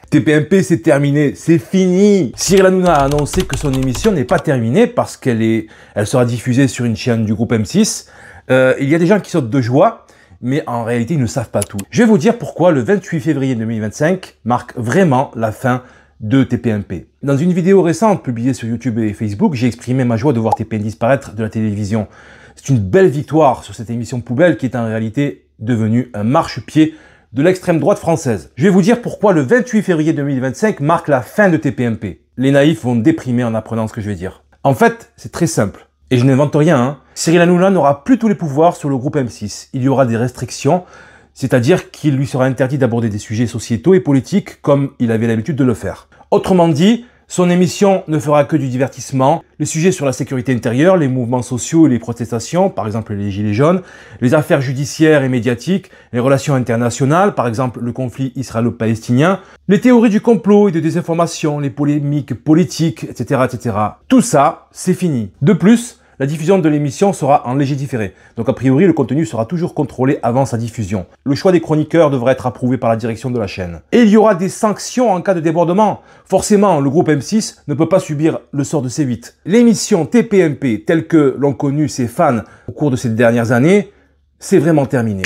TPMP, c'est terminé, c'est fini. Cyril Hanouna a annoncé que son émission n'est pas terminée parce qu'elle sera diffusée sur une chaîne du groupe M6. Il y a des gens qui sautent de joie, mais en réalité, ils ne savent pas tout. Je vais vous dire pourquoi le 28 février 2025 marque vraiment la fin de TPMP. Dans une vidéo récente publiée sur YouTube et Facebook, j'ai exprimé ma joie de voir TPM disparaître de la télévision. C'est une belle victoire sur cette émission poubelle qui est en réalité devenue un marchepied de l'extrême droite française. Je vais vous dire pourquoi le 28 février 2025 marque la fin de TPMP. Les naïfs vont déprimer en apprenant ce que je vais dire. En fait, c'est très simple. Et je n'invente rien, hein. Cyril Hanouna n'aura plus tous les pouvoirs sur le groupe M6. Il y aura des restrictions, c'est-à-dire qu'il lui sera interdit d'aborder des sujets sociétaux et politiques comme il avait l'habitude de le faire. Autrement dit, son émission ne fera que du divertissement, les sujets sur la sécurité intérieure, les mouvements sociaux et les protestations, par exemple les gilets jaunes, les affaires judiciaires et médiatiques, les relations internationales, par exemple le conflit israélo-palestinien, les théories du complot et de désinformation, les polémiques politiques, etc., etc. Tout ça, c'est fini. De plus, la diffusion de l'émission sera en léger différé. Donc a priori, le contenu sera toujours contrôlé avant sa diffusion. Le choix des chroniqueurs devra être approuvé par la direction de la chaîne. Et il y aura des sanctions en cas de débordement. Forcément, le groupe M6 ne peut pas subir le sort de C8. L'émission TPMP, telle que l'ont connue ses fans au cours de ces dernières années, c'est vraiment terminé.